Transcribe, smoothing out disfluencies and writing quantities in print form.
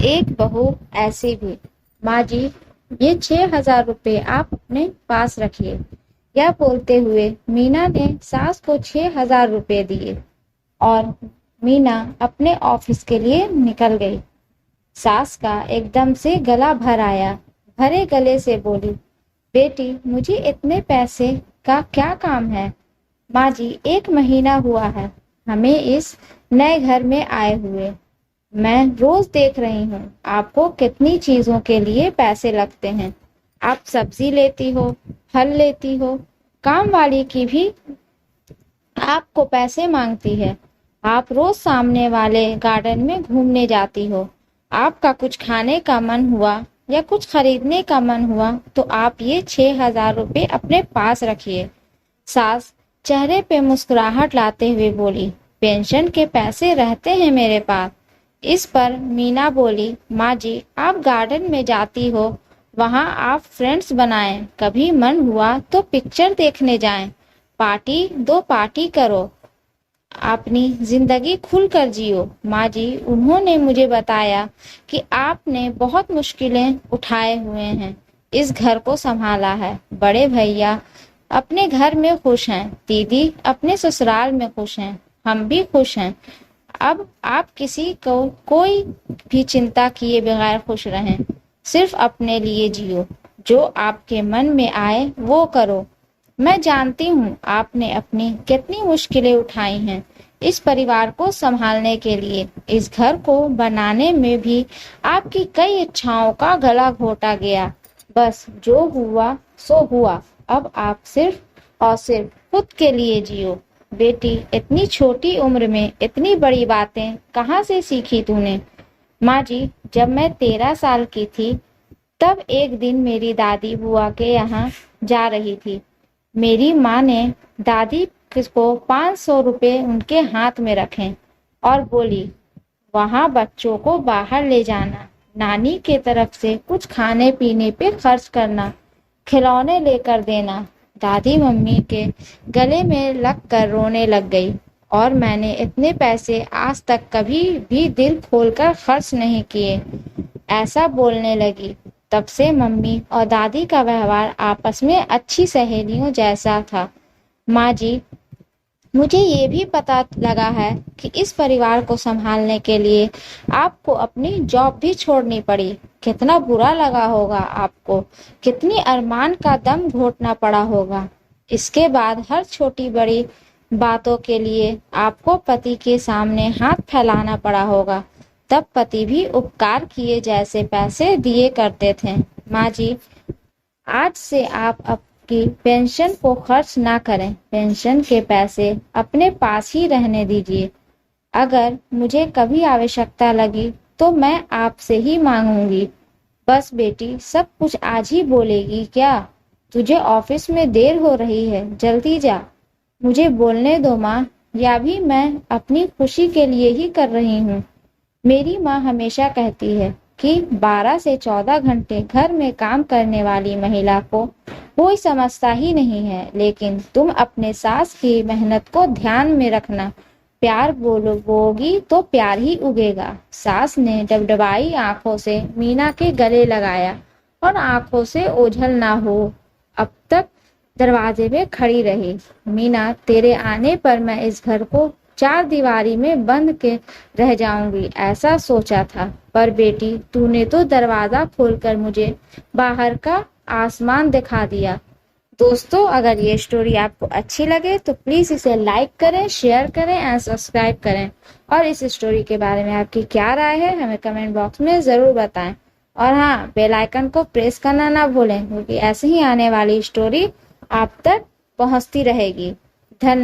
एक बहू ऐसी भी। माँ जी, ये 6,000 रुपये आप अपने पास रखिए। यह बोलते हुए मीना ने सास को 6,000 रुपये दिए और मीना अपने ऑफिस के लिए निकल गई। सास का एकदम से गला भर आया। भरे गले से बोली, बेटी, मुझे इतने पैसे का क्या काम है? माँ जी, 1 महीना हुआ है हमें इस नए घर में आए हुए। मैं रोज देख रही हूँ आपको कितनी चीजों के लिए पैसे लगते हैं। आप सब्जी लेती हो, फल लेती हो, काम वाली की भी आपको पैसे मांगती है। आप रोज सामने वाले गार्डन में घूमने जाती हो। आपका कुछ खाने का मन हुआ या कुछ खरीदने का मन हुआ तो आप ये 6,000 रुपये अपने पास रखिए। सास चेहरे पे मुस्कुराहट लाते हुए बोली, पेंशन के पैसे रहते हैं मेरे पास। इस पर मीना बोली, माँ जी, आप गार्डन में जाती हो, वहाँ आप फ्रेंड्स बनाएं, कभी मन हुआ तो पिक्चर देखने जाएं, पार्टी दो पार्टी करो, अपनी जिंदगी खुलकर जियो। माँ जी, उन्होंने मुझे बताया कि आपने बहुत मुश्किलें उठाए हुए हैं, इस घर को संभाला है। बड़े भैया अपने घर में खुश हैं, दीदी अपने ससुराल में खुश हैं, हम भी खुश हैं। अब आप किसी को कोई भी चिंता किए बगैर खुश रहें, सिर्फ अपने लिए जियो, जो आपके मन में आए वो करो। मैं जानती हूँ आपने अपनी कितनी मुश्किलें उठाई हैं इस परिवार को संभालने के लिए। इस घर को बनाने में भी आपकी कई इच्छाओं का गला घोटा गया। बस जो हुआ सो हुआ, अब आप सिर्फ और सिर्फ खुद के लिए जियो। बेटी, इतनी छोटी उम्र में इतनी बड़ी बातें कहाँ से सीखी तूने? माँ जी, जब मैं 13 साल की थी तब एक दिन मेरी दादी बुआ के यहाँ जा रही थी। मेरी माँ ने दादी को 500 रुपये उनके हाथ में रखे और बोली, वहाँ बच्चों को बाहर ले जाना, नानी के तरफ से कुछ खाने पीने पे खर्च करना, खिलौने लेकर देना। दादी मम्मी के गले में लगकर रोने लग गई और मैंने इतने पैसे आज तक कभी भी दिल खोलकर खर्च नहीं किए, ऐसा बोलने लगी। तब से मम्मी और दादी का व्यवहार आपस में अच्छी सहेलियों जैसा था। माँ जी, मुझे ये भी पता लगा है कि इस परिवार को संभालने के लिए आपको अपनी जॉब भी छोड़नी पड़ी। कितना बुरा लगा होगा आपको, कितनी अरमान का दम घोटना पड़ा होगा। इसके बाद हर छोटी बड़ी बातों के लिए आपको पति के सामने हाथ फैलाना पड़ा होगा। तब पति भी उपकार किए जैसे पैसे दिए करते थे। माँ जी, आज से आप आपकी पेंशन को खर्च ना करें, पेंशन के पैसे अपने पास ही रहने दीजिए। अगर मुझे कभी आवश्यकता लगी तो मैं आपसे ही मांगूंगी। बस बेटी, सब कुछ आज ही बोलेगी क्या? तुझे ऑफिस में देर हो रही है, जल्दी जा। मुझे बोलने दो माँ, या भी मैं अपनी खुशी के लिए ही कर रही हूँ। मेरी माँ हमेशा कहती है कि 12 से 14 घंटे घर में काम करने वाली महिला को कोई समझता ही नहीं है, लेकिन तुम अपने सास की मेहनत को ध्यान में रखना। प्यार बोलोगी तो प्यार ही उगेगा। सास ने डबडबाई आंखों से मीना के गले लगाया और आंखों से ओझल ना हो अब तक दरवाजे में खड़ी रही। मीना, तेरे आने पर मैं इस घर को 4 दीवारी में बंद के रह जाऊंगी ऐसा सोचा था, पर बेटी, तूने तो दरवाजा खोलकर मुझे बाहर का आसमान दिखा दिया। दोस्तों, अगर ये स्टोरी आपको अच्छी लगे तो प्लीज इसे लाइक करें, शेयर करें एंड सब्सक्राइब करें। और इस स्टोरी के बारे में आपकी क्या राय है हमें कमेंट बॉक्स में जरूर बताएं। और हाँ, बेल आइकन को प्रेस करना ना भूलें, क्योंकि ऐसे ही आने वाली स्टोरी आप तक पहुंचती रहेगी। धन्यवाद।